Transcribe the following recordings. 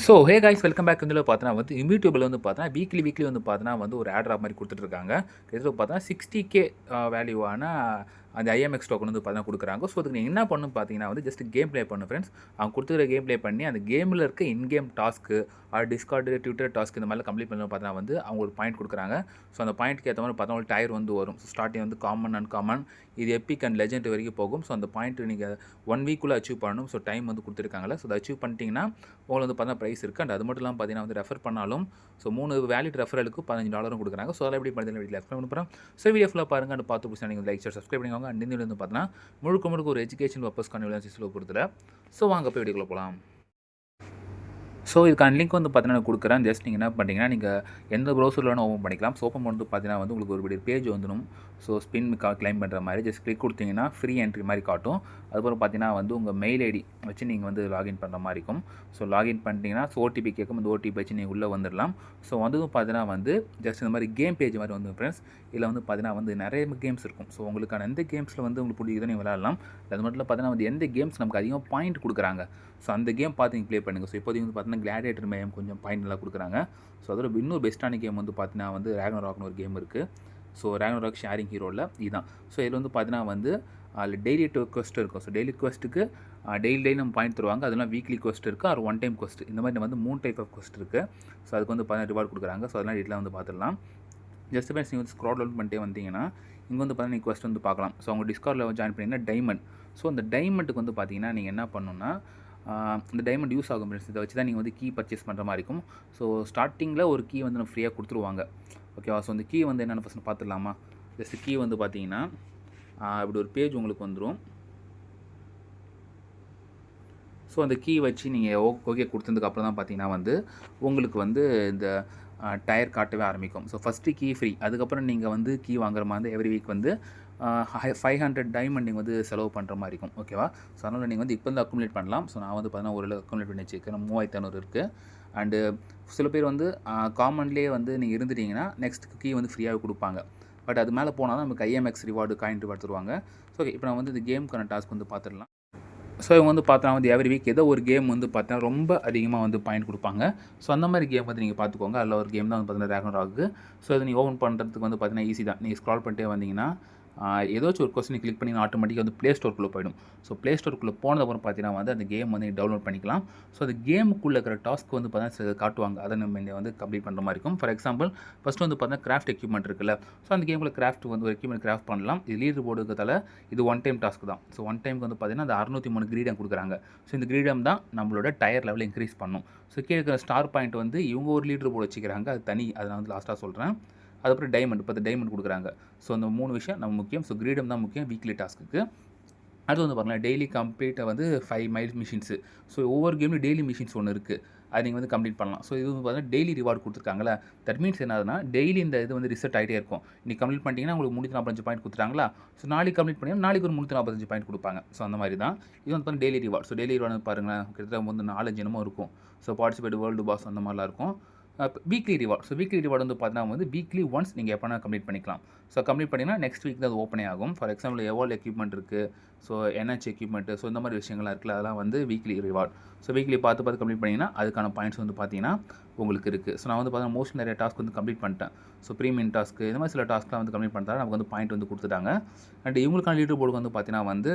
So hey guys welcome back வந்து பார்த்தீங்கன்னா வந்து யூடியூபில் வந்து பார்த்தீங்கன்னா வீக்லி வந்து பார்த்தீங்கன்னா வந்து ஒரு ஆட் ட்ராப் மாதிரி கொடுத்துட்ருக்காங்க. கிட்டத்தட்ட பார்த்தீங்கன்னா 60K வேல்யூவான அந்த ஐஎம்எக்ஸ் டோக்கன் வந்து பார்த்தீங்கன்னா கொடுக்குறாங்க. ஸோ அதுக்கு நீங்கள் என்ன பண்ணணும் பார்த்தீங்கன்னா வந்து ஜஸ்ட் கேம் ப்ளே பண்ணணும் ஃப்ரெண்ட்ஸ். அவங்க கொடுத்துருக்க கேம் ப்ளே பண்ணி அந்த கேமில் இருக்க income task Discord Twitter task இந்த மாதிரிலாம் கம்ப்ளீட் பண்ணி பார்த்தீங்கன்னா வந்து அவங்க ஒரு பாயிண்ட் கொடுக்குறாங்க. ஸோ அந்த பாயிண்ட்க்கு ஏற்ற மாதிரி பார்த்தா ஒரு டயர் வந்து வரும். ஸோ ஸ்டார்டிங் வந்து காமன் அன்காமன் இது எப்பிக் அண்ட் லெஜெண்ட் வரைக்கும் போகும். ஸோ அந்த பாயிண்ட் நீங்கள் 1 வீக்குள்ளே அச்சீவ் பண்ணணும். ஸோ டைம் வந்து கொடுத்துருக்காங்களே. ஸோ அதை அச்சீவ் பண்ணிட்டீங்கன்னா உங்களுக்கு வந்து பார்த்தீங்கன்னா ப்ரைஸ் இருக்குது. அண்ட் அது மட்டும் இல்லாமல் பார்த்தீங்கன்னா வந்து ரெஃபர் பண்ணாலும் ஸோ 3 வேலிட் ரெஃபரலுக்கு $15 கொடுக்குறாங்க. ஸோ அதெல்லாம் எப்படி பார்த்தீங்கன்னா வீட்டில் எக்ஸ்பிளைன் பண்ண போகிறோம். ஸோ வீடியோ ஃபுல்லாக பாருங்கள். அண்ட் பார்த்து பிடிச்சா நீங்கள் லைக் சப்ஸ்கிரைப் பண்ணிக்கோங்க. அண்ட் இந்த வீடியோ வந்து பார்த்தீங்கன்னா முழுக்க ஒரு எஜுகேஷன் பர்பஸ்க்கான விளையாட்டு பொறுத்தல. ஸோ வாங்க போய் வீடியோக்குள்ள போகலாம். ஸோ இதுக்கான லிங்க் வந்து பார்த்தீங்கன்னா நான் கொடுக்குறேன். ஜஸ்ட் நீங்கள் என்ன பண்ணிங்கன்னா நீங்கள் எந்த ப்ரௌசரில் வேணும் ஓப்பன் பண்ணிக்கலாம். ஸோ ஓப்பன் பண்ணிட்டு பார்த்தீங்கன்னா வந்து உங்களுக்கு ஒரு பேஜ் வந்துடும். ஸோ ஸ்பின் கிளைம் பண்ணுற மாதிரி ஜஸ்ட் கிளிக் கொடுத்தீங்கன்னா ஃப்ரீ என்ட்ரி மாதிரி காட்டும். அதுக்கப்புறம் பார்த்தீங்கன்னா வந்து உங்கள் மெயில் ஐடி வச்சு நீங்கள் வந்து லாகின் பண்ணுற மாதிரி இருக்கும். ஸோ லாகின் பண்ணிட்டீங்கன்னா ஓடிபி கேட்கும். இந்த ஓடிபி வச்சு நீங்கள் உள்ளே வந்துடலாம். ஸோ வந்ததும் பார்த்தீங்கன்னா வந்து ஜஸ்ட் இந்த மாதிரி கேம் பேஜ் மாதிரி வந்து ஃப்ரெண்ட்ஸ் இதில் வந்து பார்த்தீங்கன்னா வந்து நிறைய கேம்ஸ் இருக்கும். ஸோ உங்களுக்கான எந்த கேம்ஸில் வந்து உங்களுக்கு பிடிக்குதோ நீங்கள் விளையாடலாம். அது மட்டும் இல்லை பார்த்தீங்கன்னா வந்து எந்த கேம்ஸ் நமக்கு அதிகமாக பாயிண்ட் கொடுக்குறாங்க ஸோ அந்த கேம் பார்த்து நீங்கள் ப்ளே பண்ணுங்கள். ஸோ இப்போதைக்கு வந்து பார்த்தீங்கன்னா கிளாடியேட்டர் மேம் கொஞ்சம் பாயிண்ட் நல்லா கொடுக்குறாங்க. ஸோ அதோட இன்னொரு பெஸ்ட்டான கேம் வந்து பார்த்தீங்கன்னா வந்து ராக்னராக்னு ஒரு கேம் இருக்குது. ஸோ ராக்னராக் ஷேரிங் ஹீரோவில் இதுதான். ஸோ இதில் வந்து பார்த்தீங்கன்னா வந்து அதில் டெய்லி குவெஸ்ட் இருக்கும். ஸோ டெய்லி குவெஸ்ட்டுக்கு டெய்லி நம்ம பாயிண்ட் தருவாங்க. அதெல்லாம் வீக்லி குவெஸ்ட் இருக்குது. அது 1 டைம் குவெஸ்ட் இந்த மாதிரி வந்து 3 டைப் ஆஃப் குவெஸ்ட் இருக்குது. ஸோ அதுக்கு வந்து பார்த்தீங்கன்னா ரிவார்ட் கொடுக்குறாங்க. ஸோ அதெல்லாம் டீட்டெயிலாக வந்து பார்த்துடலாம். ஜஸ்ட் பேஸ் நீங்கள் வந்து ஸ்க்ரால் டவுன் பண்ணிட்டே வந்தீங்கன்னா இங்கே வந்து பார்த்தீங்கன்னா குவெஸ்ட் வந்து பார்க்கலாம். ஸோ அவங்க டிஸ்கார்டில் ஜாயின் பண்ணிங்கன்னா டைமண்ட். ஸோ அந்த டைமண்ட்டுக்கு வந்து பார்த்தீங்கன்னா நீங்கள் என்ன பண்ணணும்னா இந்த டைமண்ட் யூஸ் ஆகும் ஃப்ரெண்ட்ஸ். இதை வச்சு தான் நீங்கள் வந்து கீ பர்ச்சேஸ் பண்ணுற மாதிரி இருக்கும். ஸோ ஸ்டார்டிங்கில் ஒரு கீ வந்து நம்ம ஃப்ரீயாக கொடுத்துருவாங்க. ஓகேவா. ஸோ அந்த கீ வந்து என்னென்ன ஃபஸ்ட்டு பார்த்துடலாமா. ஜஸ்ட் கீ வந்து பார்த்தீங்கன்னா இப்படி ஒரு பேஜ் உங்களுக்கு வந்துடும். ஸோ அந்த கீ வச்சு நீங்கள் ஓகே கொடுத்ததுக்கப்புறம் தான் பார்த்தீங்கன்னா வந்து உங்களுக்கு வந்து இந்த டயர் காட்டவே ஆரம்பிக்கும். So first key free. அதுக்கப்புறம் நீங்கள் வந்து கீ வாங்குற மாதிரி எவ்ரி வீக் வந்து 500 டைமண்ட் நீங்கள் வந்து செலவு பண்ணுற மாதிரி இருக்கும். ஓகேவா. ஸோ அதனால் நீங்கள் வந்து இப்போ வந்து அக்குமுலேட் பண்ணலாம். ஸோ நான் வந்து பார்த்தீங்கன்னா ஒரு அக்குமுலேட் பண்ணி வச்சுருக்கேன். 3500 இருக்குது. அண்டு சில பேர் வந்து காமன்லேயே வந்து நீங்கள் இருந்துட்டீங்கன்னா நெக்ஸ்ட் கீ வந்து ஃப்ரீயாக கொடுப்பாங்க. பட் அது மேலே போனால் தான் நமக்கு ஐஎம்எக்ஸ் ரிவார்டு காயின் ரிவார்டு தருவாங்க. ஸோ ஓகே இப்போ நான் வந்து இந்த கேமுக்கான டாஸ்க் வந்து பார்த்துடலாம். ஸோ இவங்க வந்து பார்த்தா வந்து எவ்ரி வீக் ஏதோ ஒரு கேம் வந்து பார்த்தா ரொம்ப அதிகமாக வந்து பாயிண்ட் கொடுப்பாங்க. ஸோ அந்த மாதிரி கேம் வந்து நீங்கள் பார்த்துக்கோங்க. அதில் ஒரு கேம் தான் வந்து பார்த்தீங்கன்னா ராக்னராக். ஸோ இதை நீங்கள் ஓப்பன் பண்ணுறதுக்கு வந்து பார்த்தீங்கன்னா ஈஸி தான். நீங்கள் ஸ்க்ரால் பண்ணிட்டே வந்தீங்கன்னா ஏதாச்சும் ஒரு கொஸ்டின் கிளிக் பண்ணி ஆட்டோமேட்டிக்காக வந்து ப்ளே ஸ்டோருக்குள்ளே போயிடும். ஸோ ப்ளே ஸ்டோருக்குள்ளே போனதுக்கப்புறம் பார்த்தீங்கன்னா வந்து அந்த கேம் வந்து டவுன்லோட் பண்ணிக்கலாம். ஸோ அந்த கேமுக்குள்ளே இருக்கிற டாஸ்க் வந்து பார்த்தீங்கன்னா காட்டுவாங்க. அதை நம்ம வந்து கம்ப்ளீட் பண்ணுற மாதிரி இருக்கும். ஃபார் எக்ஸாம்பிள் ஃபஸ்ட்டு வந்து பார்த்தீங்கன்னா கிராஃப்ட் எக்யூப்மெண்ட் இருக்குல்ல. ஸோ அந்த கேமில் கிராஃப்ட் வந்து ஒரு எக்யூப்மெண்ட் கிராஃப்ட் பண்ணலாம். இது லீடர் போர்டு இருக்கிறதால இது 1 டைம் டாஸ்க் தான். ஸோ 1 டைமுக்கு வந்து பார்த்தீங்கன்னா அந்த 603 கிரீடம் கொடுக்குறாங்க. ஸோ இந்த கிரீடம் தான் நம்மளோட டயர் லெவலில் இன்க்ரீஸ் பண்ணும். ஸோ கீழே இருக்கிற ஸ்டார் பாயிண்ட் வந்து இவங்க ஒரு லீடர் போர்டு வச்சுக்கிறாங்க. அது தனி. அதை நான் வந்து லாஸ்ட்டாக சொல்கிறேன். அதுக்கப்புறம் டைமண்ட் 10 டைமண்ட் கொடுக்குறாங்க. ஸோ அந்த 3 விஷயம் நம்ம முக்கியம். ஸோ கிரீடம் தான் முக்கியம் வீக்லி டாஸ்க்கு. அடுத்து வந்து பார்த்தீங்கன்னா டெய்லி கம்ப்ளீட்டாக வந்து 5 மைல் மிஷின்ஸு. ஸோ ஒவ்வொரு கேம்லையும் டெய்லி மிஷின்ஸ் ஒன்று இருக்குது. அது நீங்கள் வந்து கம்ப்ளீட் பண்ணலாம். ஸோ இது வந்து பார்த்தீங்கன்னா டெய்லி ரிவார்டு கொடுத்துருக்காங்களா. தட் மீன்ஸ் என்னதுன்னா டெய்லி இந்த இது வந்து ரிசல்ட் ஆகிட்டே இருக்கும். நீங்கள் கம்ப்ளீட் பண்ணிட்டீங்கன்னா உங்களுக்கு 345 பாயிண்ட் கொடுத்துட்டாங்களா. ஸோ நாளைக்கு கம்ப்ளீட் பண்ணிங்கன்னா நாளைக்கு ஒரு 345 பாயிண்ட் கொடுப்பாங்க. ஸோ அந்த மாதிரி தான் இது வந்து பார்த்தீங்கன்னா daily reward. So daily reward பாருங்களேன் கிட்டத்தட்ட வந்து 4 என்னமோ இருக்கும். ஸோ பார்ட்டிசிபேட் வேர்ல்டு பாஸ் அந்த மாதிரிலாம் இருக்கும். Weekly reward. So weekly reward வந்து பார்த்தீங்கன்னா வந்து வீக்லி ஒன்ஸ் நீங்கள் எப்போனா கம்ப்ளீட் பண்ணிக்கலாம். ஸோ கம்ப்ளீட் பண்ணிங்கன்னா நெக்ஸ்ட் வீக் தான் அது ஓப்பனே ஆகும். ஃபார் எக்ஸாம்பிள் எவால் எக்யூப்மெண்ட் இருக்குது. So NH equipment. ஸோ இந்த மாதிரி விஷயங்கள்லாம் இருக்குல்ல அதெல்லாம் வந்து வீக்லி ரிவார்ட். ஸோ வீக்லி பார்த்து கம்ப்ளீட் பண்ணிங்கன்னா அதுக்கான பாயிண்ட்ஸ் வந்து பார்த்தீங்கன்னா உங்களுக்கு இருக்குது. ஸோ நான் வந்து பார்த்தீங்கன்னா மோஸ்ட்லி நிறைய டாஸ்க் வந்து கம்ப்ளீட் பண்ணிட்டேன். ஸோ ப்ரீமியம் டாஸ்க்கு இந்த மாதிரி சில டாஸ்க்லாம் வந்து கம்ப்ளீட் பண்ணிட்டா நமக்கு வந்து பாயிண்ட் வந்து கொடுத்துட்டாங்க. அண்ட் இவங்களுக்கான லீடர் போர்டுக்கு வந்து பார்த்தீங்கன்னா வந்து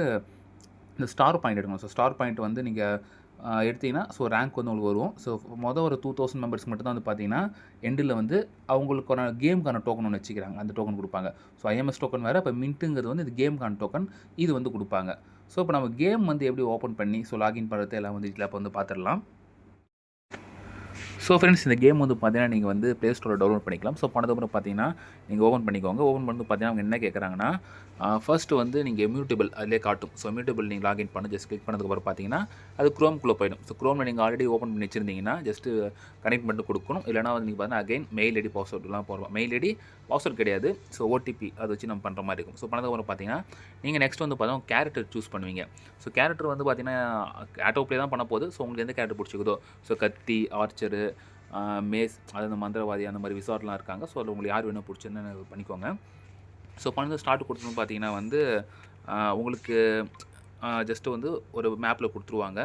இந்த ஸ்டார் பாயிண்ட் எடுக்கணும். ஸோ ஸ்டார் பாயிண்ட் வந்து நீங்கள் எடுத்திங்கன்னா ஸோ ரேங்க் வந்து உங்களுக்கு வரும். ஸோ ஒரு 2000 மெம்பர்ஸ் மட்டும் தான் வந்து பார்த்தீங்கன்னா எண்டில் வந்து அவங்களுக்கான கேமுக்கான டோக்கன் ஒன்று வச்சுக்கிறாங்க. அந்த டோக்கன் கொடுப்பாங்க. ஸோ ஐஎம்எஸ் டோக்கன் வேறு. இப்போ மின்ட்டுங்கிறது வந்து இது கேமுக்கான டோக்கன் இது வந்து கொடுப்பாங்க. ஸோ இப்போ நம்ம கேம் வந்து எப்படி ஓப்பன் பண்ணி ஸோ லாகின் பண்ணுறது எல்லாம் வந்து இதில் இப்போ வந்து பார்த்துடலாம். ஸோ ஃப்ரெண்ட்ஸ் இந்த கேம் வந்து பார்த்தீங்கன்னா நீங்கள் வந்து ப்ளே ஸ்டோரில் டவுன்லோட் பண்ணிக்கலாம். ஸோ பண்ணதுக்கப்புறம் பார்த்தீங்கன்னா நீங்கள் ஓப்பன் பண்ணிக்கோங்க. ஓப்பன் பண்ணி பார்த்தீங்கன்னா அவங்க என்ன கேட்குறாங்கன்னா ஃபர்ஸ்ட்டு வந்து நீங்கள் மியூட்டபிள் அதிலே காட்டும். ஸோ மியூட்டபிள் நீங்கள் லாகின் பண்ணி ஜஸ்ட் கிளிக் பண்ணதுக்கப்புறம் பார்த்தீங்கன்னா அது க்ரோம்குள்ளே போயிடும். ஸோ க்ரோமில் நீங்கள் ஆல்ரெடி ஓப்பன் பண்ணி வச்சிருந்தீங்கன்னா ஜஸ்ட்டு கனெக்ட் பண்ணிட்டு கொடுக்கணும். இல்லைனா வந்து நீங்கள் பார்த்தீங்கன்னா அகைன் மெயில் ஐடி பாஸ்வேர்ட்லாம் போடுவோம். மெயில் ஐடி பாஸ்வேர்ட் கிடையாது. ஸோ ஓடிபி அதை வச்சு நம்ம பண்ணுற மாதிரி இருக்கும். ஸோ பண்ணதுக்கப்புறம் பார்த்தீங்கன்னா நீங்கள் நெக்ஸ்ட் வந்து பார்த்தீங்கன்னா கேரக்டர் சூஸ் பண்ணுவீங்க. ஸோ கேரக்டர் வந்து பார்த்தீங்கன்னா ஆட்டோ ப்ளே தான் பண்ண போகுது. ஸோ உங்களுக்கு எந்த கேரக்டர் பிடிச்சிக்குதோ ஸோ கத்தி ஆர்ச்சரு மேஸ் அதாவது மந்திரவாதி அந்த மாதிரி விசார்ட்லாம் இருக்காங்க. ஸோ அதில் உங்களுக்கு யார் வேணும் பிடிச்சிருந்தேன்னு பண்ணிக்கோங்க. ஸோ பண்ணது ஸ்டார்ட் கொடுத்தோன்னு பார்த்தீங்கன்னா வந்து உங்களுக்கு ஜஸ்ட்டு வந்து ஒரு மேப்பில் கொடுத்துருவாங்க.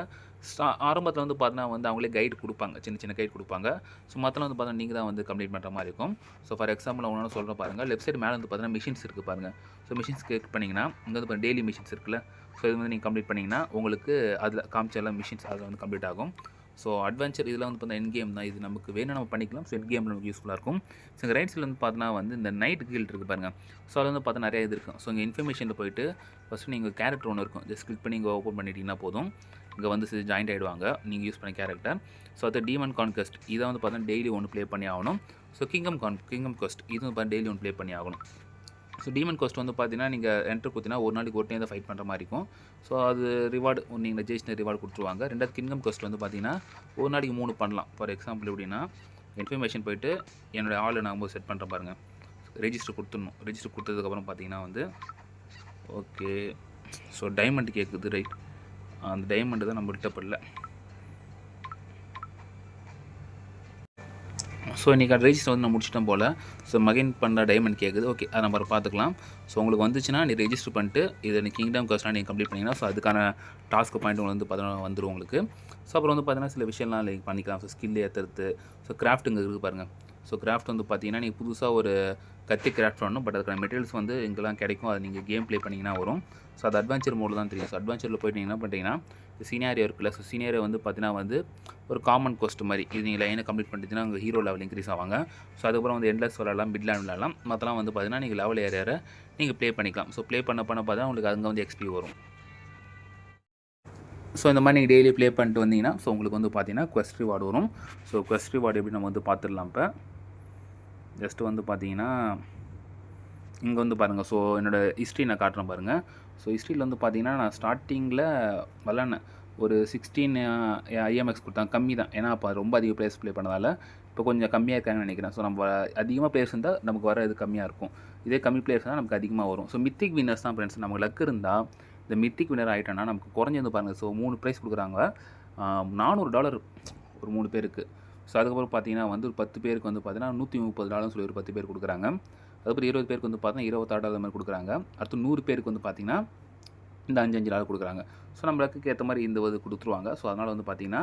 ஆரம்பத்தில் வந்து பார்த்தீங்கன்னா வந்து அவங்களே கைடு கொடுப்பாங்க. சின்ன சின்ன கைடு கொடுப்பாங்க. ஸோ மத்தலாம் வந்து பார்த்தீங்கன்னா நீங்க தான் வந்து கம்ப்ளீட் பண்ணுற மாரி இருக்கும். ஸோ ஃபார் எக்ஸாம்பிள் நான் ஒண்ணு சொல்றேன் பாருங்க. லெஃப்ட் சைடு மேல வந்து பார்த்தீங்கன்னா மிஷின்ஸ் இருக்கு பாருங்க. ஸோ மிஷின்ஸ் கிளிக் பண்ணீங்கன்னா, இங்க வந்து பாருங்க டெய்லி மிஷின்ஸ் இருக்குல்ல. ஸோ இது வந்து நீங்க கம்ப்ளீட் பண்ணீங்கன்னா, உங்களுக்கு அதில காமிச்ச எல்லா மிஷின்ஸ் அதில வந்து கம்ப்ளீட் ஆகும். ஸோ அட்வென்ச்சர் இதில வந்து பார்த்தீங்கன்னா எண்ட் கேம் தான். இது நமக்கு வேணும்னா நம்ம பண்ணிக்கலாம். ஸோ எண்ட் கேம்ல நமக்கு யூஸ்ஃபுல்லா இருக்கும். ஸோ இங்க ரைட் சைட்ல வந்து பார்த்தீங்கன்னா வந்து இந்த நைட் கில்ட் இருக்கு பாருங்க. ஸோ அதில வந்து பார்த்தா நெறைய இது இருக்கும். ஸோ இங்க இன்ஃபர்மேஷன்ல போயிட்டு ஃபர்ஸ்ட்டு நீங்க கேரக்டர் ஒண்ணு இருக்கும். ஜஸ்ட் கிளிக் பண்ணி இங்க ஓப்பன் பண்ணிட்டீங்கன்னா போதும். இங்க வந்து ஜாயின்ட் ஆயிடுவாங்க. நீங்க யூஸ் பண்ண கேரக்டர். ஸோ அது டீமன் கான்கெஸ்ட். இத வந்து பார்த்தீங்கன்னா டெய்லி ஒண்ணு ப்ளே பண்ணி ஆகணும். ஸோ கிங்டம் குவெஸ்ட் இது வந்து பார்த்தீங்கன்னா டெய்லி ஒண்ணு ப்ளே பண்ணி ஆகணும். ஸோ டீமன் குவெஸ்ட் வந்து பார்த்தீங்கன்னா, நீங்க என்டர் குடுத்தீங்கன்னா, ஒரு நாளைக்கு ஒரு டைம் தான் ஃபைட் பண்ணுற மாரி இருக்கும். ஸோ அது ரிவார்டு நீங்க ஜெயிச்ச ரிவார்டு குடுத்துருவாங்க. 2வது கிங்டம் குவெஸ்ட் வந்து பார்த்தீங்கன்னா, ஒரு நாளைக்கு 3 பண்ணலாம். ஃபார் எக்ஸாம்பிள் எப்படின்னா, இன்ஃபர்மேஷன் போயிட்டு என்னோட ஆள நான் செட் பண்ணுறேன் பாருங்க. ரெஜிஸ்டர் குடுத்துடணும். ரெஜிஸ்டர் குடுத்ததுக்கப்புறம் பார்த்தீங்கன்னா வந்து, ஓகே. ஸோ டைமண்ட் கேட்குது ரைட். அந்த டைமண்ட் தான் நம்மள்ட்ட இப்ப இல்ல. ஸோ இன்றைக்கி ரெஜிஸ்டர் வந்து நான் முடிச்சிட்டேன் போல். ஸோ மகன் பண்ண டைமண்ட் கேட்குது. ஓகே அதை நம்ம பார்த்துக்கலாம். ஸோ உங்களுக்கு வந்துச்சுன்னா நீ ரெஜிஸ்டர் பண்ணிட்டு இதை நீ கிங்டம் குவெஸ்ட்லாம் நீங்கள் கம்ப்ளீட் பண்ணிங்கன்னா ஸோ அதுக்கான டாஸ்க் பாயிண்ட் உங்களுக்கு வந்து பார்த்தீங்கன்னா வந்துடும் உங்களுக்கு. ஸோ அப்புறம் வந்து பார்த்தீங்கன்னா சில விஷயம்லாம் லைக் பண்ணிக்கலாம். ஸோ ஸ்கில் ஏற்றுறது, ஸோ கிராஃப்ட்டுங்க இருக்குது பாருங்கள். ஸோ கிராஃப்ட் வந்து பார்த்தீங்கன்னா நீங்கள் புதுசாக ஒரு கத்தி கிராஃப்ட் பண்ணணும். பட் அதுக்கான மெட்டீரியல்ஸ் வந்து இங்கெல்லாம் கிடைக்கும். அது நீங்கள் கேம் ப்ளே பண்ணிங்கன்னா வரும். ஸோ அது அட்வென்ச்சர் மோடில் தான் தெரியும். ஸோ அட்வென்ச்சரில் போய்ட்டு நீங்கள் என்ன பண்ணுறீங்கன்னா, சீனியாரியோ இருக்குல்ல. ஸோ சீனியாரியோ வந்து பார்த்தீங்கன்னா வந்து ஒரு காமன் கொஸ்ட் மாதிரி இது நீங்கள் லைனை கம்ப்ளீட் பண்ணிட்டீங்கன்னா உங்கள் ஹீரோ லெவல் இன்க்ரீஸ் ஆவாங்க. ஸோ அதுக்கப்புறம் வந்து எண்ட்லெஸ் விளாடலாம், மிட்லேண்ட் விளாடலாம். மற்றலாம் வந்து பார்த்தீங்கன்னா நீங்கள் லெவல் ஏற நீங்கள் ப்ளே பண்ணிக்கலாம். ஸோ ப்ளே பண்ண பார்த்தீங்கன்னா உங்களுக்கு அங்கே வந்து எக்ஸ்பி வரும். ஸோ இந்த மாதிரி நீங்கள் டெய்லி ப்ளே பண்ணிட்டு வந்தீங்கன்னா ஸோ உங்களுக்கு வந்து பார்த்தீங்கன்னா குவெஸ்ட் ரிவார்டு வரும். ஸோ குவெஸ்ட் ரிவார்டு எப்படி நம்ம வந்து பார்த்துடலாம். இப்போ ஜஸ்ட்டு வந்து பார்த்தீங்கன்னா இங்கே வந்து பாருங்கள். ஸோ என்னோடய ஹிஸ்ட்ரி நான் காட்டுறேன் பாருங்கள். ஸோ ஹிஸ்ட்ரியில் வந்து பார்த்தீங்கன்னா நான் ஸ்டார்டிங்கில் விளாட்னேன் ஒரு 16 ஐஎம்எக்ஸ் கொடுத்தாங்க. கம்மி தான். ஏன்னா அப்போ ரொம்ப அதிக பிளேயர்ஸ் ப்ளே பண்ணதால் இப்போ கொஞ்சம் கம்மியாக இருக்காங்கன்னு நினைக்கிறேன். ஸோ நம்ம அதிகமாக பிளேயர்ஸ் இருந்தால் நமக்கு வர இது கம்மியாக இருக்கும். இதே கம்மி பிளேயர்ஸ் தான் நமக்கு அதிகமாக வரும். ஸோ மித்திக் வின்னர்ஸ் தான் ஃப்ரெண்ட்ஸ். நமக்கு லக் இருந்தால் இந்த மித்திக் வின்னர் ஆகிட்டோன்னா நமக்கு குறைஞ்சி பாருங்கள். ஸோ 3 ப்ரைஸ் கொடுக்குறாங்க. $400 ஒரு 3 பேருக்கு. ஸோ அதுக்கப்புறம் பார்த்தீங்கன்னா வந்து ஒரு 10 பேருக்கு வந்து பார்த்தீங்கன்னா $130 சொல்லி ஒரு 10 பேர் கொடுக்குறாங்க. அதுக்கப்புறம் 20 பேருக்கு வந்து பார்த்தீங்கன்னா $26 மாதிரி கொடுக்குறாங்க. அடுத்து 100 பேருக்கு வந்து பார்த்தீங்கன்னா இந்த $5 கொடுக்குறாங்க. ஸோ நம்ம லக்குக்கு ஏற்ற மாதிரி இந்த இது கொடுத்துருவாங்க. ஸோ அதனால் வந்து பார்த்தீங்கன்னா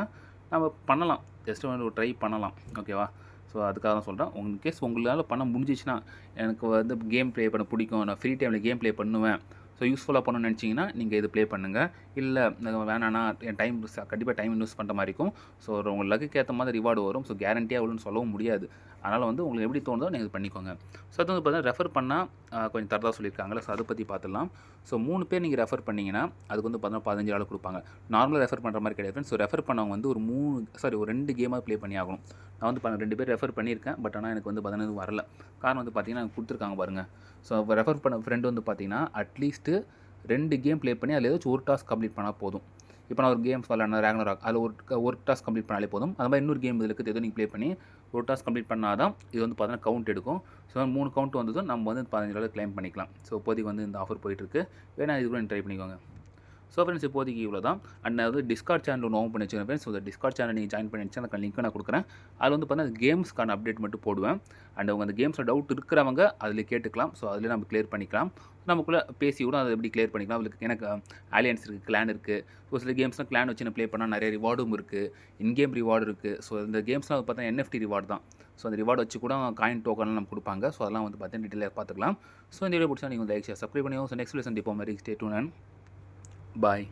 நம்ம பண்ணலாம். ஜஸ்ட்டு வந்து ஒரு ட்ரை பண்ணலாம். ஓகேவா? ஸோ அதுக்காக தான் சொல்கிறேன். இன்கேஸ் உங்களால் பண்ண முடிஞ்சிச்சுன்னா எனக்கு வந்து கேம் ப்ளே பண்ண பிடிக்கும். நான் ஃப்ரீ டைமில் கேம் ப்ளே பண்ணுவேன். ஸோ யூஸ்ஃபுல்லாக பண்ணணும்னு நினச்சிங்கன்னா நீங்கள் இது ப்ளே பண்ணுங்கள். இல்லை வேணான்னா என் டைம் கண்டிப்பாக டைம் இன்வெஸ்ட் பண்ணுற மாதிரி இருக்கும். ஸோ உங்கள் லக்குக்கு ஏற்ற மாதிரி ரிவார்டு வரும். ஸோ கேரண்டியாக அவ்வளோன்னு சொல்லவும் முடியாது. அதனால் வந்து உங்களுக்கு எப்படி தோணுதோ நீங்கள் பண்ணிக்கோங்க. ஸோ அது வந்து பார்த்தீங்கன்னா ரெஃபர் பண்ணால் கொஞ்சம் தரதாக சொல்லியிருக்காங்களே. ஸோ அதை பற்றி பார்த்துடலாம். ஸோ 3 பேர் நீங்கள் ரெஃபர் பண்ணிங்கன்னா அதுக்கு வந்து பார்த்தீங்கன்னா $15 கொடுப்பாங்க. நார்மலாக ரெஃபர் பண்ணுற மாதிரி கிடையாது. ஸோ ரெஃபர் பண்ணவங்க வந்து ஒரு 2 கேமாக ப்ளே பண்ணி ஆகணும். நான் வந்து 2 பேர் ரெஃபர் பண்ணியிருக்கேன். பட் ஆனால் எனக்கு வந்து பார்த்தீங்கன்னா வரல. காரணம் வந்து பார்த்தீங்கன்னா கொடுத்துருக்காங்க பாருங்கள். ஸோ ரெஃபர் பண்ண ஃப்ரெண்டு வந்து பார்த்தீங்கன்னா அட்லீஸ்ட்டு 2 கேம் ப்ளே பண்ணி அதில் ஏதாச்சும் ஒரு டாஸ்க் கம்ப்ளீட் பண்ணால் போதும். இப்போ நான் ஒரு கேம்ஸ் விளாட்னா ரேக்னராக் அதில் ஒரு டாஸ்க் கம்ப்ளீட் பண்ணாலே போதும். அது மாதிரி இன்னொரு கேம் இதில் இருக்குது. எதுவும் நீங்கள் ப்ளே பண்ணி ஒரு டாஸ்க் கம்ப்ளீட் பண்ணால் தான் இது வந்து பார்த்தீங்கன்னா கவுண்ட் எடுக்கும். ஸோ 3 கவுண்ட் வந்ததும் நம்ம வந்து $15 கிளைம் பண்ணிக்கலாம். ஸோ இப்போதைக்கு வந்து இந்த ஆஃபர் போயிட்டுருக்கு. வேணா இது கூட ட்ரை பண்ணிக்கோங்க. ஸோ ஃப்ரெண்ட்ஸ் இப்போதைக்கு இவ்வளோ தான். அண்ட் அது டிஸ்கார்ட் சேனல் ஒன்று ஓப்பன் பண்ணி வச்சுருக்கேன் ஃப்ரெண்ட்ஸ். ஸோ டிஸ்கார்ட் சேனல் நீங்கள் ஜாயின் பண்ணி வச்சு அந்த லிங்க் நான் கொடுக்குறேன். அதில் வந்து பார்த்தீங்கன்னா கேம்ஸ்க்கான அப்டேட் மட்டும் போடுவேன். அண்ட் அவங்க அந்த கேம்ஸில் டவுட் இருக்கிறவங்க அதில் கேட்டுக்கலாம். ஸோ அதில் நம்ம கிளியர் பண்ணிக்கலாம். நமக்குள்ளே பேசி கூட அதை எப்படி கிளியர் பண்ணிக்கலாம். அதுக்கு எனக்கு ஆலியன்ஸ் இருக்குது, கிளான் இருக்குது. ஸோ சில கேம்ஸ்லாம் கிளான் வச்சு நான் ப்ளே பண்ணால் நிறைய ரிவார்டும் இருக்குது. இன்கேம் ரிவார்டு இருக்குது. ஸோ இந்த கேம்ஸ்லாம் பார்த்தா NFT ரிவார்டு தான். ஸோ அந்த ரிவார்டு வச்சு கூட காயின் டோக்கன்லாம் நம்ம கொடுப்பாங்க. ஸோ அதெல்லாம் வந்து பார்த்தீங்கன்னா டீட்டெயிலாக பார்த்துக்கலாம். ஸோ இந்த வீடியோ பிடிச்சா நீங்கள் லைக் ஷேர் சப்ஸ்கிரைப் பண்ணிக்கோங்க. ஸோ நெக்ஸ்ட் லெசன் டிப்போ மாதிரி ஸ்டே டியூன் அண்ட் பாய்.